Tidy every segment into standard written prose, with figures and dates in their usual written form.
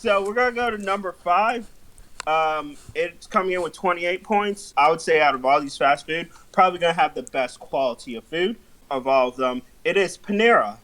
So we're gonna go to number 5. It's coming in with 28 points. I would say out of all these fast food, probably gonna have the best quality of food of all of them. It is Panera.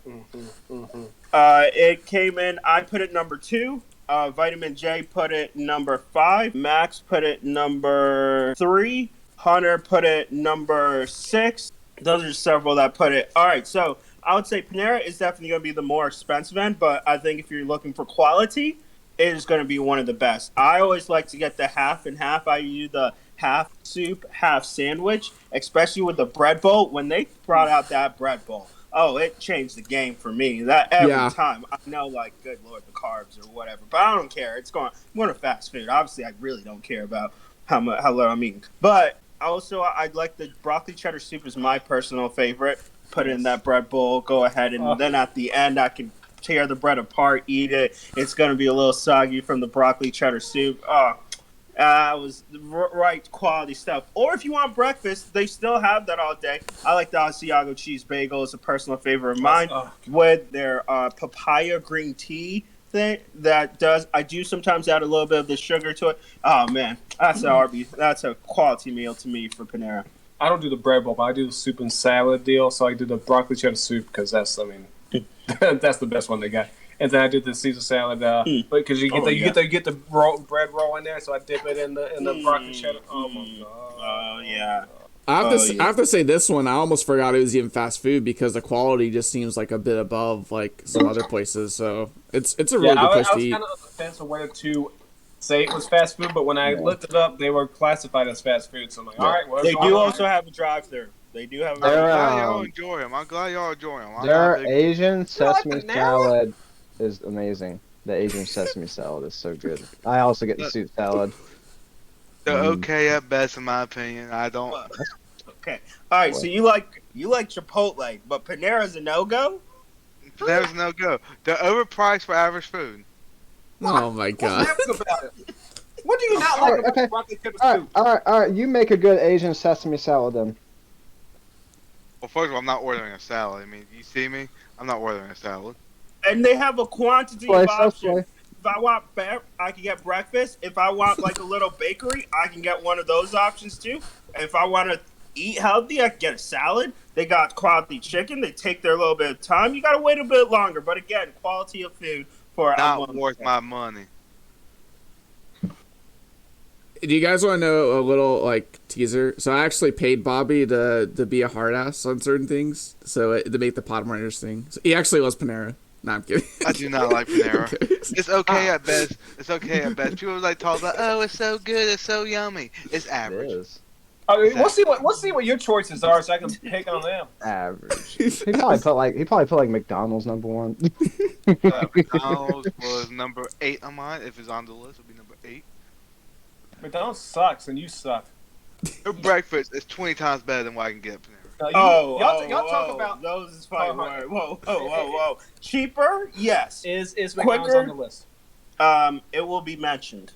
It came in. I put it number 2. Vitamin J put it number 5. Max put it number 3. Hunter put it number 6. Those are several that put it. All right, so I would say Panera is definitely going to be the more expensive end, but I think if you're looking for quality, it is going to be one of the best. I always like to get the half and half. I use the half soup, half sandwich, especially with the bread bowl. When they brought out that bread bowl, oh, it changed the game for me. That every time. I know, like, good Lord, the carbs or whatever, but I don't care. It's going. I'm going to fast food. Obviously, I really don't care about how little I'm eating. But also, I'd like the broccoli cheddar soup is my personal favorite. Put it in that bread bowl. Go ahead, and then at the end, I can tear the bread apart, eat it. It's going to be a little soggy from the broccoli cheddar soup. It was the right quality stuff. Or if you want breakfast, they still have that all day. I like the Asiago cheese bagel. It's a personal favorite of mine with their papaya green tea thing. I do sometimes add a little bit of the sugar to it. Oh, man. That's a quality meal to me for Panera. I don't do the bread bowl, but I do the soup and salad deal. So I do the broccoli cheddar soup because that's the best one they got. And then I did the Caesar salad because you get the bread roll in there. So I dip it in the broccoli cheddar. Oh my god! Oh yeah. I have to say this one. I almost forgot it was even fast food because the quality just seems like a bit above like some other places. So it's a really good place to eat. I was kind of on the fence of whether to say it was fast food, but when I looked it up, they were classified as fast food. So I'm like, all right. Well, they do also have a drive-thru. They do have. I'm glad y'all enjoy them. I'm glad y'all enjoy them. Their Asian sesame salad is amazing. The Asian sesame salad is so good. I also get the soup salad. They're okay at best, in my opinion. I don't. Okay. All right. So you like Chipotle, but Panera's a no-go. Panera's a no-go. They're overpriced for average food. Oh my god. What do you not like about broccoli cheddar soup? All right. You make a good Asian sesame salad then. Well, first of all, I'm not ordering a salad. I mean, you see me? I'm not ordering a salad. And they have a quantity of options. If I want I can get breakfast. If I want like a little bakery, I can get one of those options too. And if I want to eat healthy, I can get a salad. They got quality chicken. They take their little bit of time. You got to wait a bit longer. But again, quality of food for not worth my money. Do you guys want to know a little like teaser? So I actually paid Bobby to be a hard ass on certain things, to make the pod more interesting. So he actually was Panera. No, I'm kidding. I do not like Panera. Okay. It's okay at best. It's okay at best. People like talk about, oh, it's so good, it's so yummy. It's average. It is. I mean, we'll see what your choices are, so I can pick on them. Average. He probably put like McDonald's number 1. McDonald's was number 8 on mine. If it's on the list, it'll be number 8. McDonald's sucks, and you suck. Their breakfast is 20 times better than what I can get at Panera. Y'all talk about those is fine. Whoa. Cheaper? Yes. Is McDonald's on the list? It will be mentioned.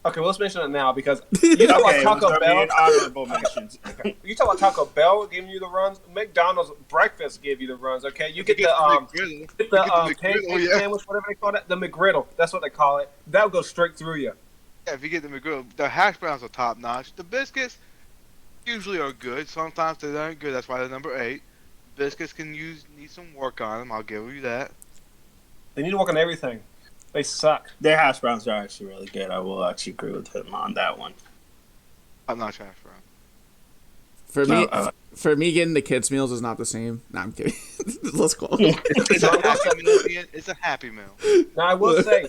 Okay, well, let's mention it now because you talk about Taco Bell. Honorable mentions. You talk about Taco Bell giving you the runs. McDonald's breakfast give you the runs. Okay, you get the pancake sandwich, whatever they call it, the McGriddle. That's what they call it. That'll go straight through you. Yeah, if you get the McGriddle, the hash browns are top notch. The biscuits usually are good. Sometimes they aren't good. That's why they're number 8. Biscuits need some work on them. I'll give you that. They need to work on everything. They suck. Their hash browns are actually really good. I will actually agree with him on that one. I'm not hash brown. For me, getting the kids' meals is not the same. No, I'm kidding. Let's call it. It's a happy meal. Now, I will say,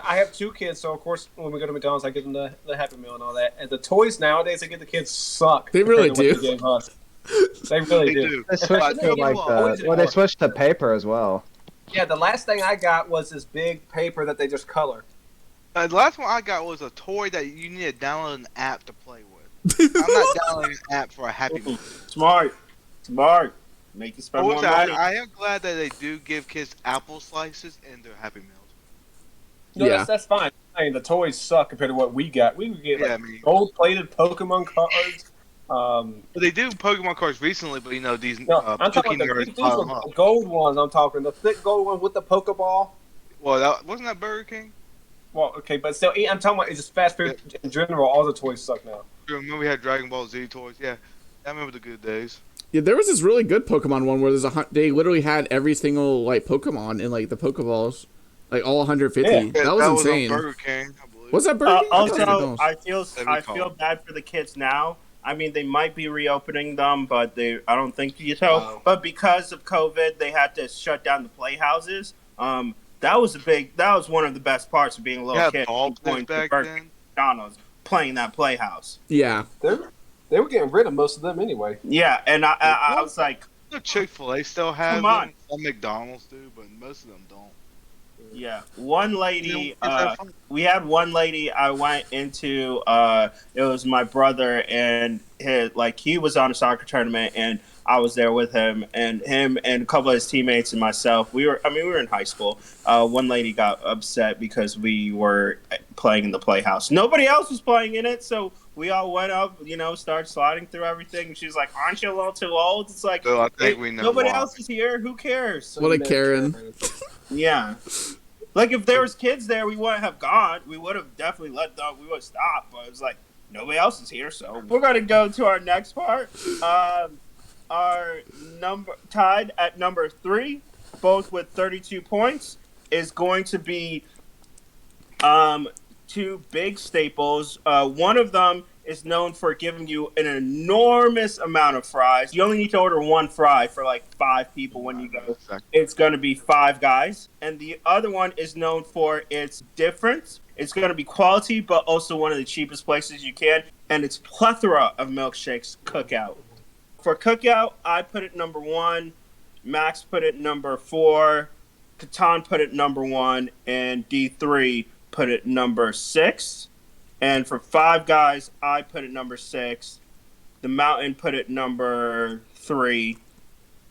I have 2 kids, so of course when we go to McDonald's, I give them the Happy Meal and all that. And the toys nowadays, I get the kids suck. They really do. They really do. They switched to paper as well. Yeah, the last thing I got was this big paper that they just color. The last one I got was a toy that you need to download an app to play with. I'm not downloading an app for a Happy Meal. Smart. Make you spend more money. I am glad that they do give kids apple slices in their Happy Meals. No, that's fine. I mean, the toys suck compared to what we got. We would get gold-plated Pokemon cards. But they do Pokemon cards recently, but these. No, I'm talking about the gold ones. I'm talking the thick gold one with the Pokeball. Well, wasn't that Burger King? Well, okay, but still, I'm talking about it's just fast food in general. All the toys suck now. Remember we had Dragon Ball Z toys? Yeah, I remember the good days. Yeah, there was this really good Pokemon one where they literally had every single like Pokemon in like the Pokeballs, like all 150. Yeah. That was insane. On Burger King, I believe. Was that Burger King? Also, I feel bad for the kids now. I mean, they might be reopening them, but I don't think you know. Wow. But because of COVID, they had to shut down the playhouses. That was one of the best parts of being a little kid. Going to McDonald's, playing that playhouse. Yeah. They were getting rid of most of them anyway. Yeah, and I was like, Chick-fil-A still has Come on. them. Some McDonald's do, but most of them don't. yeah, one lady. We had one lady. I went into. It was my brother and he was on a soccer tournament, and I was there with him and a couple of his teammates and myself. We were in high school. One lady got upset because we were playing in the playhouse. Nobody else was playing in it, so we all went up, started sliding through everything. She's like, "Aren't you a little too old?" It's like, I think we know nobody why. else is here. Who cares? What a Karen. Yeah. Like, if there was kids there, we wouldn't have gone. We would have definitely let them. We would have stopped. But it's like, nobody else is here, so we're going to go to our next part. Our tied at number 3, both with 32 points, is going to be two big staples. One of them is known for giving you an enormous amount of fries. You only need to order one fry for like 5 people when you go. It's going to be Five Guys. And the other one is known for its difference. It's going to be quality, but also one of the cheapest places you can. And it's plethora of milkshakes, Cookout. For Cookout, I put it number 1. Max put it number 4. Catan put it number 1. And D3 put it number 6. And for Five Guys, I put it number 6. The Mountain put it number 3.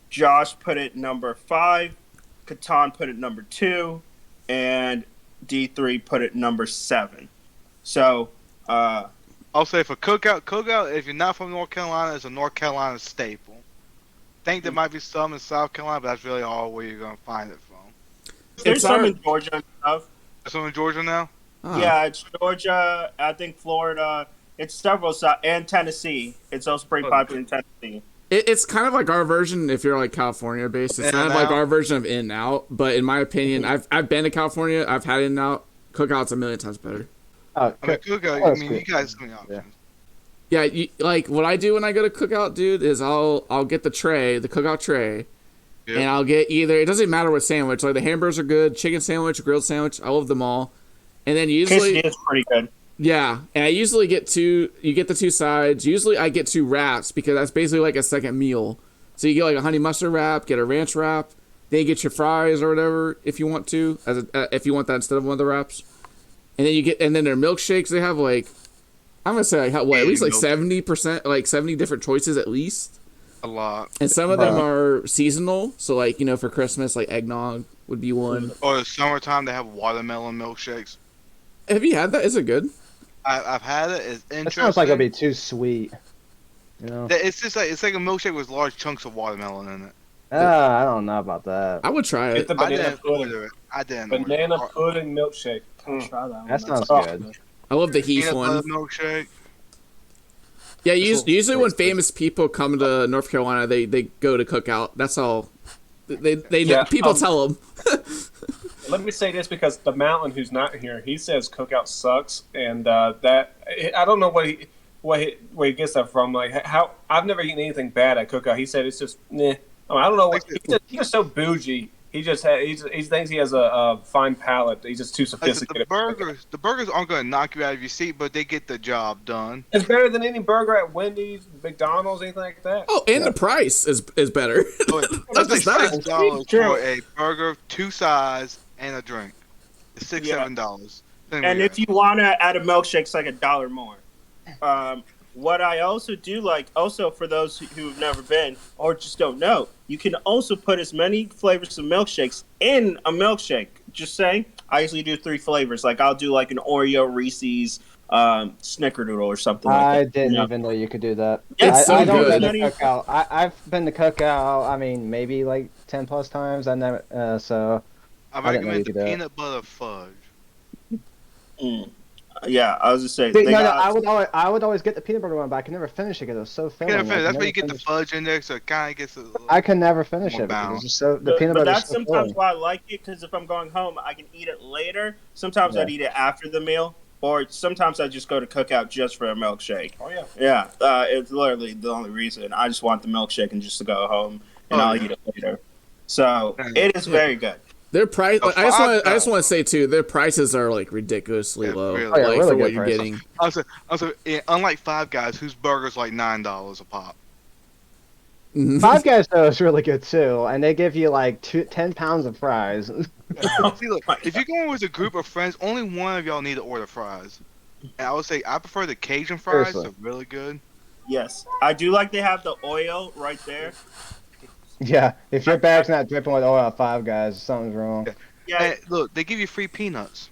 Josh put it number 5. Catan put it number 2. And D3 put it number 7. So, I'll say for Cookout, if you're not from North Carolina, it's a North Carolina staple. I think there might be some in South Carolina, but that's really all where you're going to find it from. there's some in Georgia and stuff. There's some in Georgia now? Oh. Yeah, it's Georgia, I think Florida. It's several, and Tennessee. It's also pretty popular in Tennessee. It's kind of like our version if you're like California based. It's kind of like our version of In-N-Out, but in my opinion, I've been to California. I've had In-N-Out. Cookout's a million times better. Cookout, you guys have so many options. Yeah, like what I do when I go to Cookout, dude, is I'll get the Cookout tray, and I'll get it doesn't matter what sandwich. Like the hamburgers are good, chicken sandwich, grilled sandwich. I love them all. And then usually Quesadilla is pretty good. Yeah, and I usually get 2. You get the 2 sides. Usually I get 2 wraps because that's basically like a second meal. So you get like a honey mustard wrap, get a ranch wrap, then you get your fries or whatever if you want to, if you want that instead of one of the wraps. And then their milkshakes, they have like, I'm gonna say like at least like 70%, like 70 different choices at least. A lot. And some of them are seasonal, so like for Christmas, like eggnog would be one. Or the summertime, they have watermelon milkshakes. Have you had that? Is it good? I've had it. It's interesting. It sounds like it'd be too sweet. It's just like it's like a milkshake with large chunks of watermelon in it. I don't know about that. I would try Get it. the banana pudding. I didn't. Banana pudding milkshake. Try that one. That sounds good. I love the Heath Peanut one. butter milkshake. Yeah, usually when famous people come to North Carolina, they go to Cookout. That's all. People tell them. Let me say this because the Mountain, who's not here, he says Cookout sucks, and that I don't know where he gets that from. Like how I've never eaten anything bad at Cookout. He said it's just I don't know. He's just so bougie. He thinks he has a fine palate. He's just too sophisticated. The burgers aren't going to knock you out of your seat, but they get the job done. It's better than any burger at Wendy's, McDonald's, anything like that. Oh, and the price is better. That's just that. $6 for a burger, 2 sides, and a drink. It's $7. And if you want to add a milkshake, it's like $1 more. What I also do like, also for those who've never been or just don't know, you can also put as many flavors of milkshakes in a milkshake. Just saying, I usually do 3 flavors. Like I'll do like an Oreo, Reese's, Snickerdoodle or something like that. I didn't even know you could do that. It's so I don't good. go to Cookout. I've been to Cookout. I mean, maybe like 10 plus times. I never. So I didn't know you recommend the could do that. peanut butter fudge. Yeah, I was just saying. See, They no, got, I would always get the peanut butter one, but I could never finish it because it was so I filling. can't finish. I That's could where you never get the finish. fudge in there, so it kind of gets a little I can never finish more it because it's balanced. just so the peanut but butter is that's so sometimes filling. why I like it, because if I'm going home, I can eat it later. Sometimes Yeah. I'd eat it after the meal, or sometimes I just go to Cookout just for a milkshake. Oh yeah. Yeah, it's literally the only reason. I just want the milkshake and just to go home, and I'll eat it later. So it is very good. Their price. A I just $5. want to say too. Their prices are like ridiculously Yeah, low. really. Oh, yeah, like really for what good you're prices. getting. Also, unlike Five Guys, whose burgers like $9 a pop. Five Guys though is really good too, and they give you like 10 pounds of fries. See, look, if you're going with a group of friends, only one of y'all need to order fries. And I would say I prefer the Cajun fries. Seriously. They're really good. Yes, I do like they have the oil right there. Yeah, if your bag's not dripping with oil at Five Guys, something's wrong. Yeah. Yeah, And look, they give you free peanuts.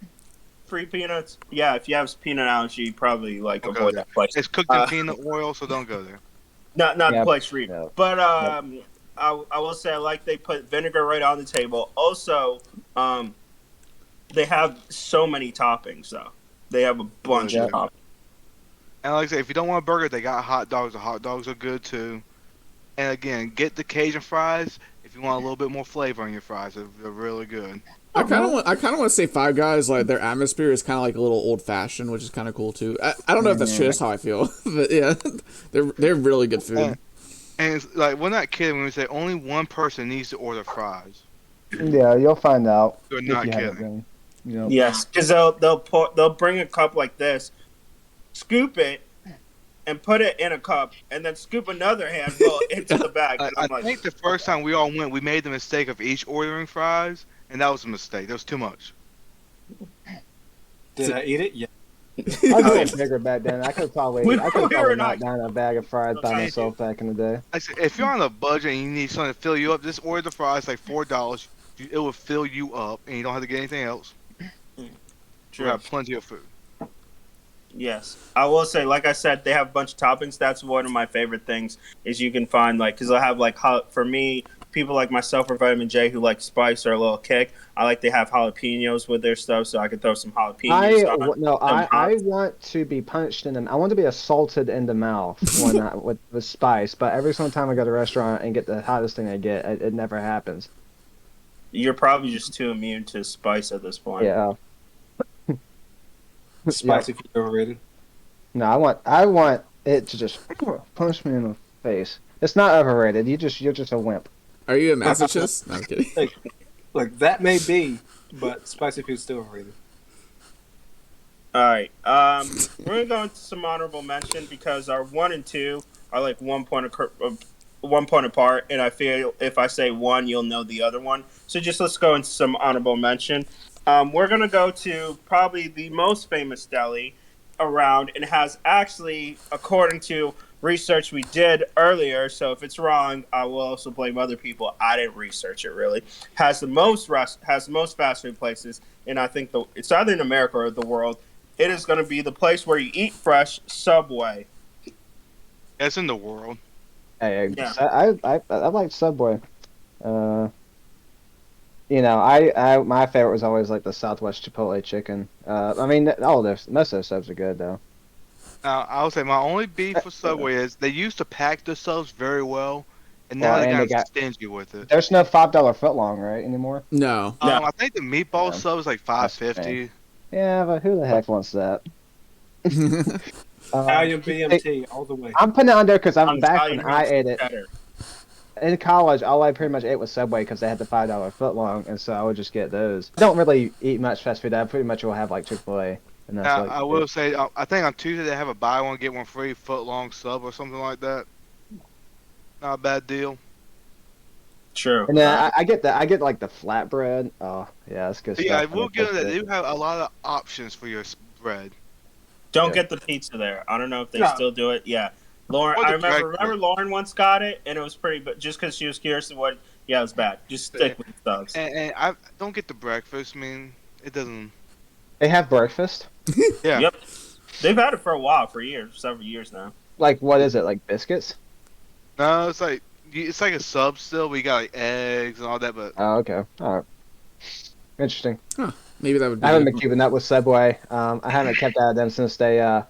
free peanuts. Yeah, if you have peanut allergy, probably like Okay. avoid that place. It's cooked in peanut oil, so don't go there. Not Yeah, the place for you. no. But I will say I like they put vinegar right on the table. Also, they have so many toppings though. They have a bunch Yeah. of toppings. And like I say, if you don't want a burger, they got hot dogs. The hot dogs are good too. And again, get the Cajun fries if you want a little bit more flavor in your fries. They're really good. I kind of want to say Five Guys, like their atmosphere is kind of like a little old fashioned, which is kind of cool too. I don't know if that's true. That's how I feel, but yeah, they're really good food. And it's like, we're not kidding when we say only one person needs to order fries. Yeah, you'll find out. We're if not you haven't kidding. been. You know. Yes, because they'll bring a cup like this, scoop it, and put it in a cup, and then scoop another handful into the bag. And I'm I like, think the first time we all went, we made the mistake of each ordering fries, and that was a mistake. There was too much. Did I eat it? Yeah. I was a little bigger back then. I could probably We knock were not- down a bag of fries by Okay. myself back in the day. I said, if you're on a budget and you need something to fill you up, just order the fries like $4. It will fill you up, and you don't have to get anything else. You have plenty of food. Yes, I will say, like I said, they have a bunch of toppings. That's one of my favorite things is you can find because they'll have for me, people like myself or Vitamin J who like spice or a little kick. I like to have jalapenos with their stuff, so I can throw some jalapenos on. I want to be punched in the. I want to be assaulted in the mouth when with spice. But every single time I go to a restaurant and get the hottest thing I get, it never happens. You're probably just too immune to spice at this point. Yeah. Spicy food overrated. No, I want it to just punch me in the face. It's not overrated. You're just a wimp. Are you a masochist? No, I'm kidding. Like that may be, but spicy food's still overrated. All right. We're gonna go into some honorable mention because our 1 and 2 are like 1 point apart, and I feel if I say one, you'll know the other one. So let's go into some honorable mention. We're gonna go to probably the most famous deli around, and has actually, according to research we did earlier, so if it's wrong, I will also blame other people. I didn't research it really. Has the most fast food places, and I think it's either in America or the world. It is going to be the place where you eat fresh, Subway. That's in the world. Hey, Yeah. I like Subway. My favorite was always like the Southwest Chipotle chicken. I mean, most of their subs are good though. Now, I would say my only beef with Subway is they used to pack their subs very well, and now they got stingy with it. There's no $5 footlong right anymore. No. I think the meatball Yeah. sub is like $5.50. Yeah, but who the heck wants that? Italian BMT all the way. I'm putting it under because I'm back when Italian I ate it. cheddar. In college, all I pretty much ate was Subway because they had the $5 footlong, and so I would just get those. I don't really eat much fast food. I pretty much will have like Chick-fil-A. And that's Now, like I will say, I think on Tuesday they have a buy one get one free foot-long sub or something like that. Not a bad deal. True. And then I get that. I get like the flatbread. Oh yeah, that's good But stuff. yeah, I will give them that they do have a lot of options for your bread. Don't Yeah. get the pizza there. I don't know if they No. still do it. Yeah. Lauren, Or the I remember breakfast. Lauren once got it, and it was pretty, but just because she was curious of what, it was bad. Just stick with the subs. And I don't get the breakfast. I mean, it doesn't. They have breakfast. Yeah. Yep. They've had it for a while, several years now. Like what is it? Like biscuits? No, it's like a sub still. We got like eggs and all that, but Oh okay. All right. Interesting. Maybe that would be. I haven't been keeping up with Subway. I haven't kept out of them since they,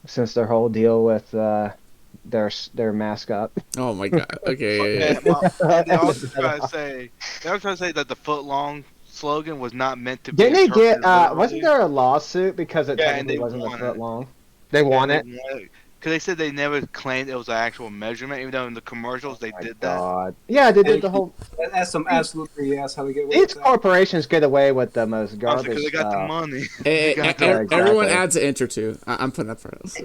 since their whole deal with their mascot. Oh my god. Okay. Yeah. And they also try to say that the foot long slogan was not meant to be. Didn't they get? interpreted Wasn't literally. there a lawsuit because it Yeah, and technically they wasn't a won foot it. long? They won it. Because they said they never claimed it was an actual measurement, even though in the commercials they did that. God. Yeah, they did the whole. That's some absolute BS. How they get away These with that. corporations get away with the most Because garbage they got the stuff. money. Hey, They got Yeah, exactly. everyone adds an inch or two. I'm putting up for this.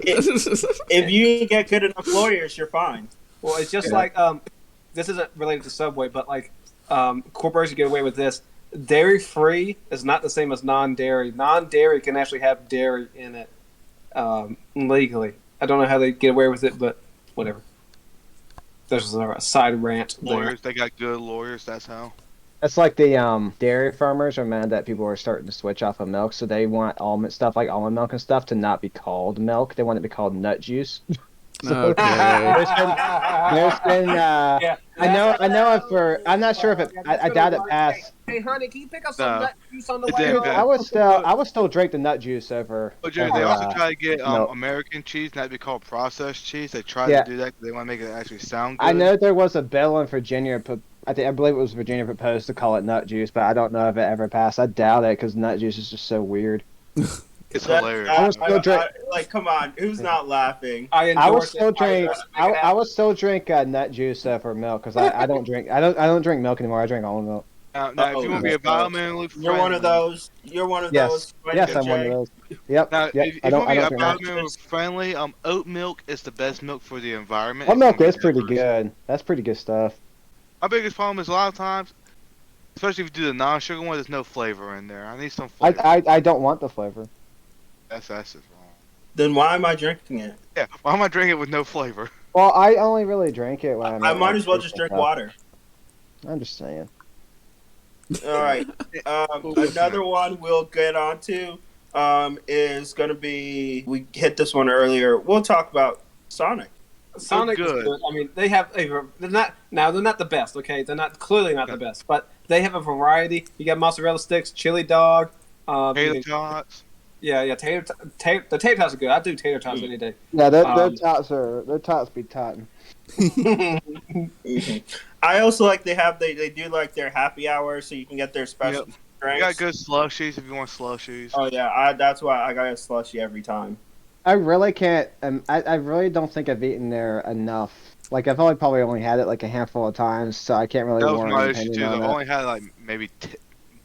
If you get good enough lawyers, you're fine. Well, it's just Yeah. like this isn't related to Subway, but like corporations get away with this. Dairy free is not the same as non-dairy. Non-dairy can actually have dairy in it legally. I don't know how they get away with it, but whatever. There's a side rant there. Lawyers, they got good lawyers. That's how. It's like the dairy farmers are mad that people are starting to switch off of milk, so they want almond stuff like almond milk and stuff to not be called milk. They want it to be called nut juice. Okay. There's been Yeah. I know for I'm not sure if it I doubt it passed. Hey, honey, can you pick up some some nut juice on the It way didn't home? I would still drink the nut juice over. But Jimmy, they also try to get no. American cheese not to be called processed cheese. They try Yeah. to do that because they want to make it actually sound good. I know there was a bill in Virginia. I believe it was Virginia proposed to call it nut juice, but I don't know if it ever passed. I doubt it because nut juice is just so weird. It's That- hilarious. I was still drink. like, come on, who's not laughing? I I would endorse still it. drink. I I would still drink nut juice for milk because I don't drink. I don't drink milk anymore. I drink almond milk. Now, if you want to be environmentally friendly, You're one of those. You're one of Yes. those. Yes, I'm one of those. Yep. Now, Yep. if I you don't. want I to don't be drink milk. environmentally friendly, oat milk is the best milk for the environment. Oat It's milk gonna is be pretty diverse. good. That's pretty good stuff. My biggest problem is a lot of times, especially if you do the non-sugar one, there's no flavor in there. I need some I flavor. I don't want the flavor. That's just wrong. Then why am I drinking it? Yeah, why am I drinking it with no flavor? Well, I only really drink it when I might as well just drink water. I'm just saying. All right. Another one we'll get onto is going to be. We hit this one earlier. We'll talk about Sonic. Sonic is good. good. I mean, they have they're not the best. Okay, they're not clearly not the best, but they have a variety. You got mozzarella sticks, chili dog, Tater tots. yeah, the tater tots are good. I do tater tots any day. Yeah, their tots be totting. I also like they do like their happy hour, so you can get their special You drinks. got good slushies if you want slushies. Oh yeah, that's why I got a slushie every time. I really can't. I really don't think I've eaten there enough. Like I've probably only had it like a handful of times, so I can't really That was warm my an issue opinion too. on I've it. only had like maybe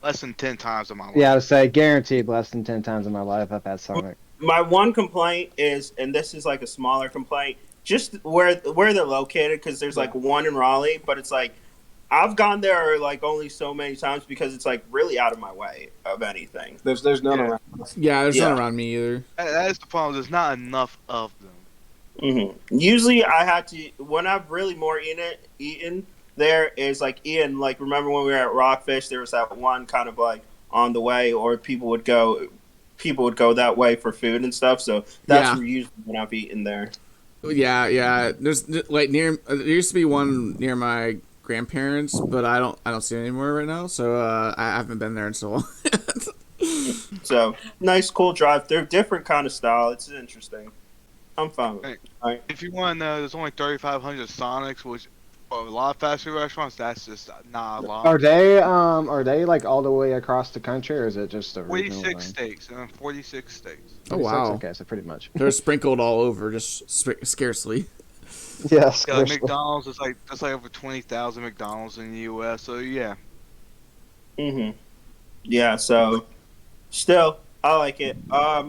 less than 10 times in my life. Yeah, I would say guaranteed less than 10 times in my life I've had Sonic. My one complaint is, and this is like a smaller complaint, just where they're located, because there's like one in Raleigh, but it's like I've gone there like only so many times because it's like really out of my way of anything. There's none Yeah. around. Yeah, there's Yeah. none around me either. That is the problem. There's not enough of them. Usually I had to, when I've really more eaten there is like like remember when we were at Rockfish, there was that one kind of like on the way, or people would go that way for food and stuff, so that's Yeah. usually when I've eaten there. Yeah. There's like there used to be one near my grandparents, but I don't see it anymore right now. So I haven't been there in so long. So nice, cool drive through, different kind of style. It's interesting. I'm fine with it. If you want to know, there's only 3,500 Sonics, which for a lot of fast food restaurants, that's just not a lot. Are they like all the way across the country, or is it just a regional 46 thing? states, 46 states. Oh wow, Okay, so pretty much. they're sprinkled all over, just scarcely. Yes. Yeah, like McDonald's is like that's like over 20,000 McDonald's in the U.S. So yeah, Yeah, so still I like it.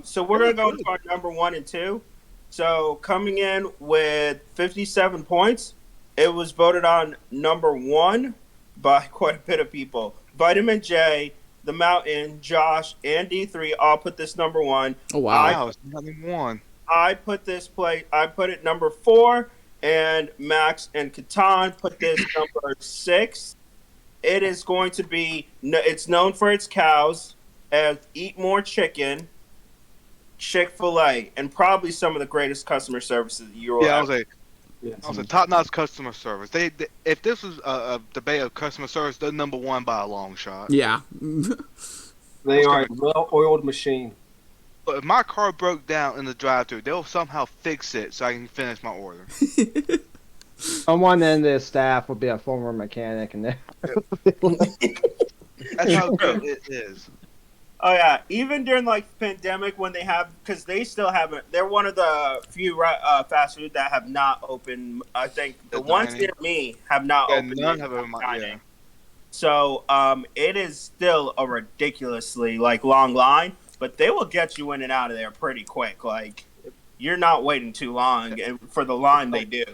So we're gonna go into our number 1 and 2. So coming in with 57 points, it was voted on number 1 by quite a bit of people. Vitamin J, The Mountain, Josh, and D3 all put this number 1. Oh wow. wow, it's nothing one. I put it number 4, and Max and Catan put this number 6. It is going to be, it's known for its cows, as Eat More Chicken, Chick-fil-A, and probably some of the greatest customer services you will Yeah, I ever. was like, Yes. Also, top-notch customer service. They if this was a debate of customer service, they're number one by a long shot. Yeah. They are a well-oiled machine. But if my car broke down in the drive-thru, they'll somehow fix it so I can finish my order. On one end of the staff would be a former mechanic, and That's how good it is. Oh yeah, even during like pandemic when they have, because they still haven't. They're one of the few fast food that have not opened. I think the ones near me have not opened. None have ever. Yeah. So it is still a ridiculously like long line, but they will get you in and out of there pretty quick. Like you're not waiting too long, and for the line they do.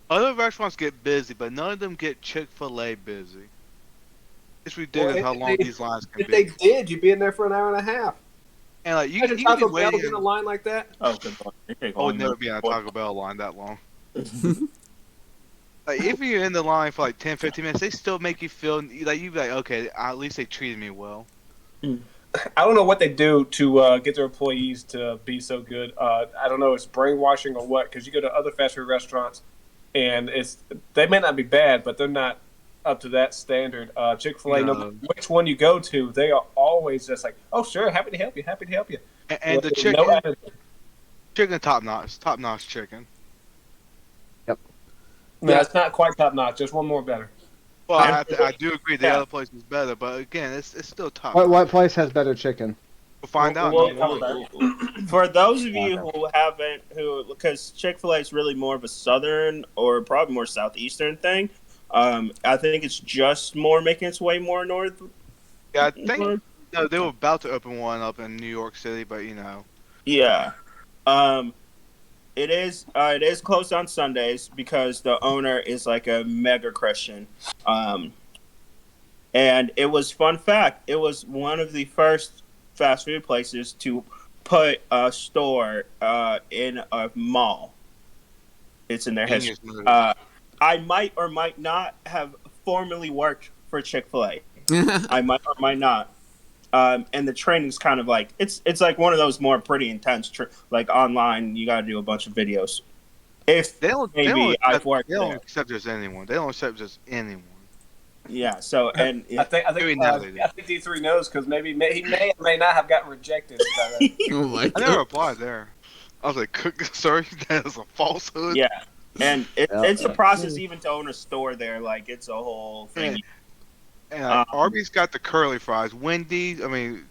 Other restaurants get busy, but none of them get Chick-fil-A busy. It's ridiculous how long these lines can be. If they did, you'd be in there for an hour and a half. And like you can Taco Bell in a line like that. Oh, good Lord. I would never be in a Taco Bell line that long. Like if you're in the line for like 10, 15 minutes, they still make you feel like you'd be like, okay, at least they treated me well. I don't know what they do to get their employees to be so good. I don't know, it's brainwashing or what? Because you go to other fast food restaurants, and they may not be bad, but they're not up to that standard. Chick-fil-A, no matter which one you go to, they are always just like, oh, sure, happy to help you. And the chicken top-notch chicken. Yep. No, it's not quite top-notch, just one more better. Well, I do agree the other place is better, but again, it's still top. What place has better chicken? We'll find out. For those of you who haven't, because Chick-fil-A is really more of a southern or probably more southeastern thing. I think it's just more making its way more north. Yeah, I think they were about to open one up in New York City, but you know. Yeah, it is closed on Sundays because the owner is like a mega Christian. And it was fun fact. It was one of the first fast food places to put a store in a mall. It's in their history. I might or might not have formerly worked for Chick-fil-A. I might or might not. And the training's kind of like it's like one of those more pretty intense like online. You got to do a bunch of videos. If they don't accept just anyone. They don't accept just anyone. Yeah. So and I think D3 knows because maybe he may or may not have gotten rejected. Oh my God. I never applied there. I was like, sorry, that is a falsehood. Yeah. And it's a process even to own a store there. Like, it's a whole thing. And Arby's got the curly fries. Wendy's,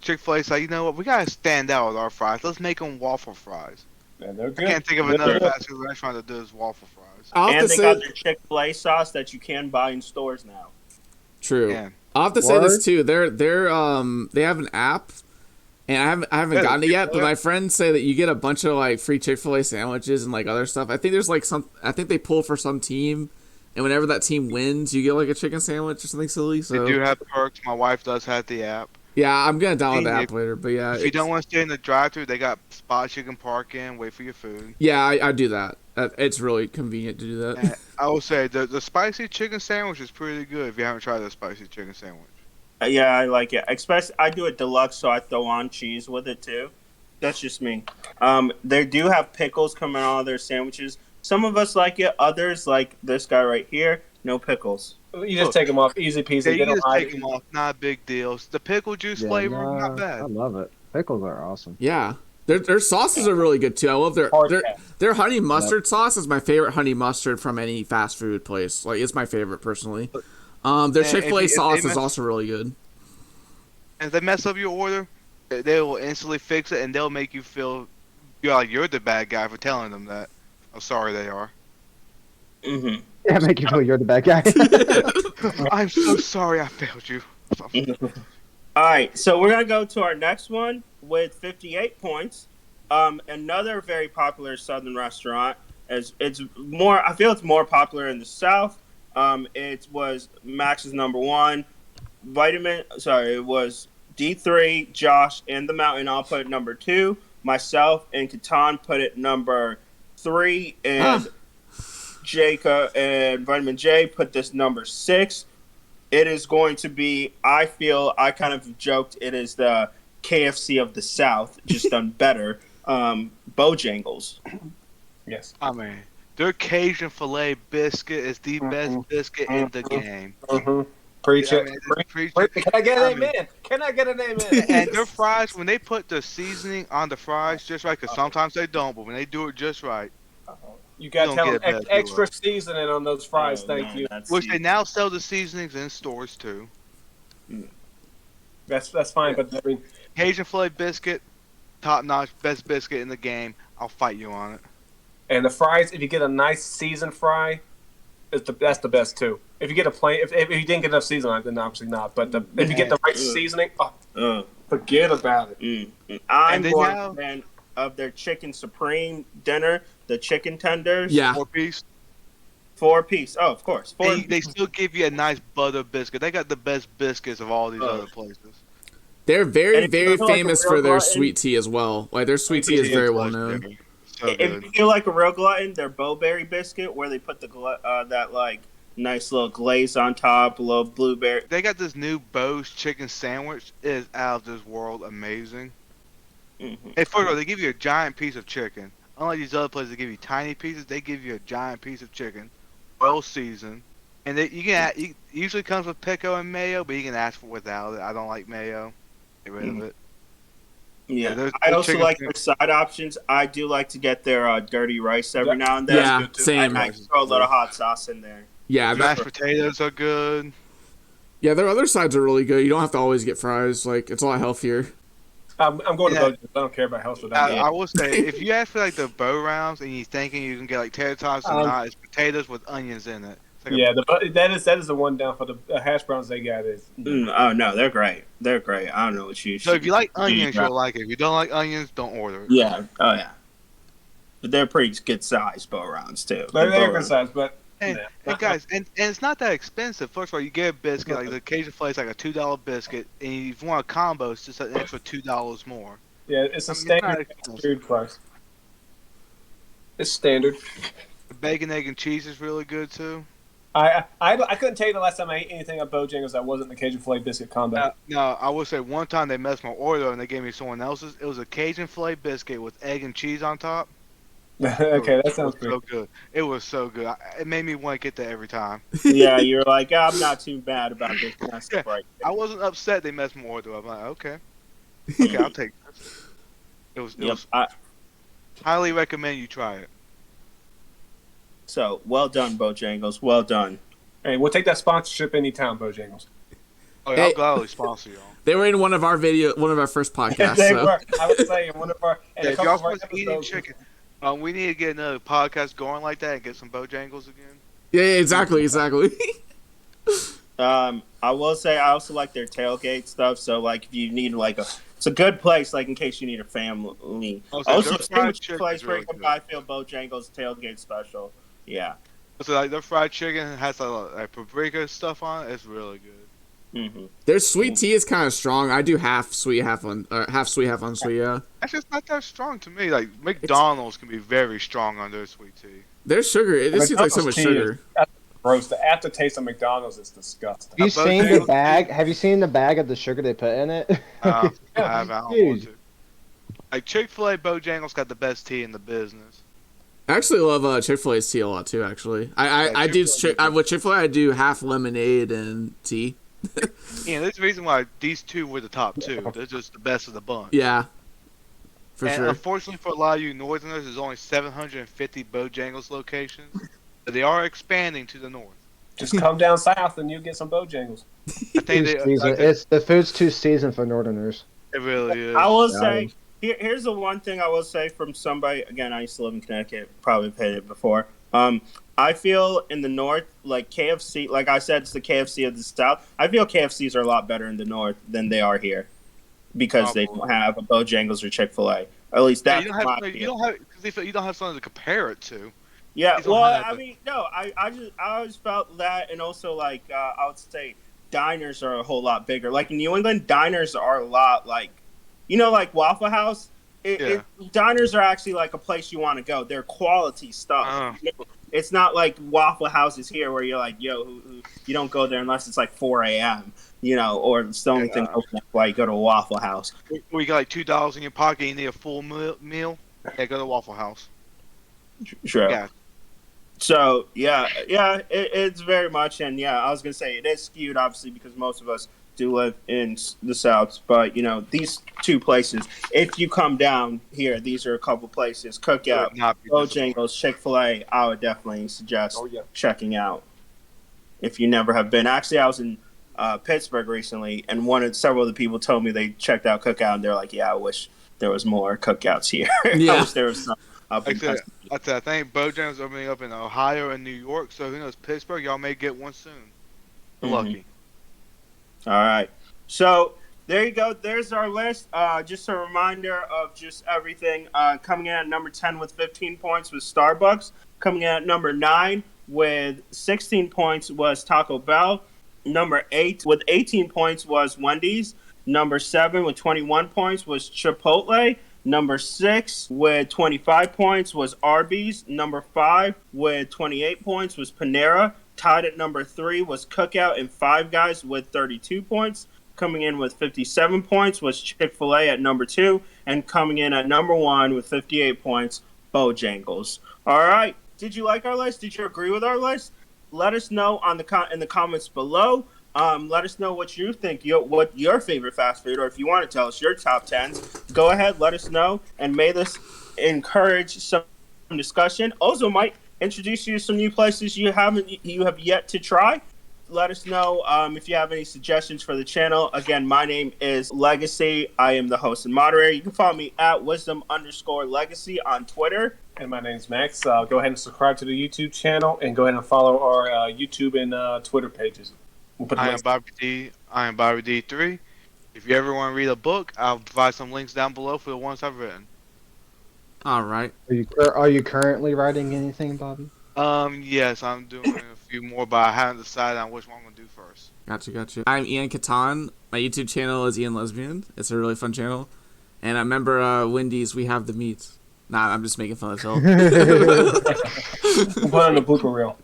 Chick-fil-A's like, you know what? We got to stand out with our fries. Let's make them waffle fries. Yeah, they're good. I can't think of another fast food restaurant that does waffle fries. And they got their Chick-fil-A sauce that you can buy in stores now. True. Yeah. I'll have to say this, too. They have an app. And I haven't gotten it yet, but my friends say that you get a bunch of like free Chick-fil-A sandwiches and like other stuff. I think there's like I think they pull for some team, and whenever that team wins, you get like a chicken sandwich or something silly. So they do have perks. My wife does have the app. Yeah, I'm gonna download the app later. But yeah, if you don't want to stay in the drive-thru, they got spots you can park in, wait for your food. Yeah, I do that. It's really convenient to do that. And I will say the spicy chicken sandwich is pretty good if you haven't tried the spicy chicken sandwich. Yeah, I like it. Especially, I do it deluxe, so I throw on cheese with it too. That's just me. They do have pickles coming on all their sandwiches. Some of us like it. Others, like this guy right here, no pickles. You just take them off, easy peasy. Yeah, you just take them off, not a big deal. The pickle juice flavor, not bad. I love it. Pickles are awesome. Yeah, their sauces are really good too. I love their honey mustard sauce is my favorite honey mustard from any fast food place. Like, it's my favorite personally. Their Chick-fil-A sauce is also really good. And if they mess up your order, they will instantly fix it, and they'll make you feel you're the bad guy for telling them that. How sorry they are. Mm-hmm. Yeah, make you feel you're the bad guy. I'm so sorry I failed you. All right, so we're gonna go to our next one with 58 points. Another very popular Southern restaurant. It's more. I feel it's more popular in the South. It was Max's number one. It was D3, Josh, and the Mountain. I'll put it number 2. Myself and Catan put it number 3, and Jacob and Vitamin J put this number 6. It is going to be. I kind of joked it is the KFC of the South, just done better. Bojangles. Yes. Their Cajun filet biscuit is the best biscuit in the game. Preach I it. mean, Preach it. Can I get an amen? Can I get an amen? And their fries, when they put the seasoning on the fries just right, because sometimes they don't, but when they do it just right, You got to don't tell get them a bad extra duo. seasoning on those fries. Thank you. Which they now sell the seasonings in stores too. That's fine, but I mean, Cajun filet biscuit, top notch, best biscuit in the game. I'll fight you on it. and the fries, if you get a nice seasoned fry, that's the best too. If you get a plain, if you didn't get enough seasoning, then obviously not. But if you get the right seasoning, forget about it. I'm And then more now- a fan of their chicken supreme dinner, the chicken tenders. Yeah. 4-piece. 4-piece. Oh, of course. They still give you a nice butter biscuit. They got the best biscuits of all these other places. They're very, And if you very feel like a famous real for their glutton- sweet tea as well. Like their sweet tea is very well known. So If good. you feel like a real glutton, their bowberry biscuit, where they put the that like nice little glaze on top, a little blueberry. They got this new Bo's chicken sandwich. It is out of this world amazing. Mm-hmm. Hey, first of all, they give you a giant piece of chicken. Unlike these other places that give you tiny pieces, they give you a giant piece of chicken, well seasoned. And it usually comes with pickle and mayo, but you can ask for without it. I don't like mayo. Get rid of it. Yeah, their I also chicken like sandwich- their side options. I do like to get their dirty rice every now and then. Yeah, same. I throw a little hot sauce in there. Yeah, Mashed potatoes are good. yeah. Their other sides are really good. You don't have to always get fries. Like it's a lot healthier. I'm going to Yeah. Bojangles. I don't care about health for that. I will say, if you ask for like the bow rounds and you're thinking you can get like tater tots and not, it's potatoes with onions in it. It's like That is the one down for the hash browns they got is. Oh no, they're great. They're great. I don't know what you. So if you like onions, you'll like it. If you don't like onions, don't order it. Yeah. Oh yeah. But they're pretty good size bow rounds too. They're The bow good size, but And guys, and it's not that expensive. First of all, you get a biscuit, like the Cajun filet is like a $2 biscuit, and if you want a combo, it's just an extra $2 more. yeah, it's a I mean, standard it's not food price. It's standard. The bacon, egg, and cheese is really good too. I couldn't tell you the last time I ate anything at Bojangles that wasn't the Cajun filet biscuit combo. Now, I will say one time they messed my order and they gave me someone else's. It was a Cajun filet biscuit with egg and cheese on top. Okay, that It sounds was good. so good. It was so good. It made me want to get that every time. Yeah, you're like, I'm not too bad about this. That's Yeah. right. I wasn't upset they messed my order up. I'm like, okay, I'll take this. It was highly recommend you try it. So well done, Bojangles. Well done. Hey, we'll take that sponsorship anytime, Bojangles. Oh, yeah, Hey. I'll gladly sponsor y'all. They were in one of our first podcasts. They So. were. I was saying one of our. And Yeah, a if couple y'all of our supposed to eating episodes- chicken, we need to get another podcast going like that and get some Bojangles again. Yeah, exactly. I will say I also like their tailgate stuff. So like, if you need like it's a good place like in case you need a family. Also, Also, their same fried with chicken place is where really you can good. buy Phil Bojangles tailgate special. Yeah. So like their fried chicken has like paprika stuff on it. It's really good. Mm-hmm. Their sweet tea is kind of strong. I do half sweet, half unsweet. Yeah, That's just not that strong to me. Like McDonald's can be very strong on their sweet tea. their sugar. It just seems like so much McDonald's tea sugar. Gross. The aftertaste of McDonald's is disgusting. Have you Both seen the things- bag? Have you seen the bag of the sugar they put in it? I don't want Dude. to. Like Chick-fil-A, Bojangles got the best tea in the business. I actually love Chick-fil-A's tea a lot too. Actually, I do with Chick-fil-A. I do half lemonade and tea. Yeah, there's a reason why these two were the top two. They're just the best of the bunch. Yeah, for And sure. unfortunately for a lot of you Northerners, there's only 750 Bojangles locations. But they are expanding to the north. Just come down south and you get some Bojangles. I think It's the food's too seasoned for Northerners. it really is. I will say here's the one thing I will say from somebody. Again, I used to live in Connecticut. Probably have hit it before. I feel in the north, like KFC, like I said, it's the KFC of the south. I feel KFCs are a lot better in the north than they are here because they don't have a Bojangles or Chick-fil-A. At least Yeah, that's you my don't feel. have because you don't have something to compare it to. Yeah, These don't well, have I the- mean, no, I always felt that, and also like I would say diners are a whole lot bigger. Like in New England, diners are a lot like, like Waffle House. Diners are actually like a place you want to go. They're quality stuff. It's not like Waffle Houses here where you're like, yo, you don't go there unless it's like 4 a.m. Or it's the only thing open why you go to a Waffle House. Or you got like $2 in your pocket, you need a full meal. Yeah, go to Waffle House. Sure. Yeah. So it's very much, and I was gonna say it is skewed, obviously, because most of us do live in the South. But these two places, if you come down here, these are a couple places: Would Cookout, not be disappointed. Bojangles, Chick-fil-A. I would definitely suggest Oh, yeah. checking out if you never have been. Actually, I was in Pittsburgh recently, and several of the people told me they checked out Cookout, and they're like, "Yeah, I wish there was more Cookouts here. I Yeah. wish there was some." Up in Like I said, I think Bojangles opening up in Ohio and New York, so who knows, Pittsburgh, y'all may get one soon. We're lucky. All right. So there you go. There's our list. Just a reminder of just everything. Coming in at number 10 with 15 points was Starbucks. Coming in at number 9 with 16 points was Taco Bell. Number 8 with 18 points was Wendy's. Number 7 with 21 points was Chipotle. Number 6 with 25 points was Arby's. Number 5 with 28 points was Panera. Tied at number 3 was Cookout and Five Guys with 32 points. Coming in with 57 points was Chick-fil-A at number 2. And coming in at number 1 with 58 points, Bojangles. All right. Did you like our list? Did you agree with our list? Let us know in the comments below. Let us know what you think, what your favorite fast food, or if you want to tell us your top 10s, go ahead, let us know, and may this encourage some discussion. Also, might introduce you to some new places you have yet to try. Let us know if you have any suggestions for the channel. Again, my name is Legacy. I am the host and moderator. You can follow me at wisdom_legacy on Twitter. And my name's Max. Go ahead and subscribe to the YouTube channel, and go ahead and follow our YouTube and Twitter pages. We'll put the I am links. Bobby D. I am Bobby D3. If you ever want to read a book, I'll provide some links down below for the ones I've written. All right. Are you currently writing anything, Bobby? Yes, I'm doing a few more, but I haven't decided on which one I'm gonna do first. Gotcha. I'm Ian Catan. My YouTube channel is IanInLesbian. It's a really fun channel. And I remember Wendy's, we have the meat. Nah, I'm just making fun of myself. We'll put on the blooper reel.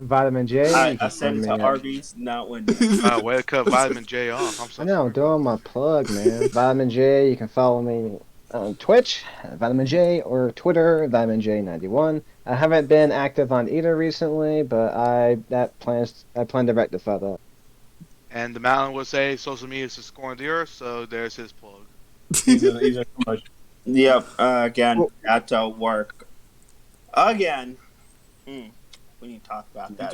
Vitamin J. I said it to Arby's, not Wendy's. Way to cut Vitamin J off. I'm so I know, I'm sorry. doing my plug, man. Vitamin J. You can follow me on Twitch, Vitamin J, or Twitter, Vitamin J91. I haven't been active on either recently, but I plan to rectify that. And the Mountain would say social media is the score of the earth, so there's his plug. He's a promotion. Yep. Again, at work. Again. We need to talk about that.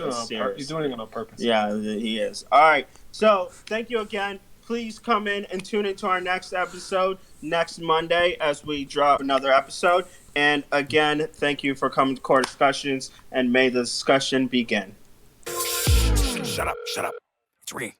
He's doing it on purpose. Yeah, he is. All right. So, thank you again. Please come in and tune into our next episode next Monday as we drop another episode. And again, thank you for coming to Core Discussions, and may the discussion begin. Shut up. It's Ree.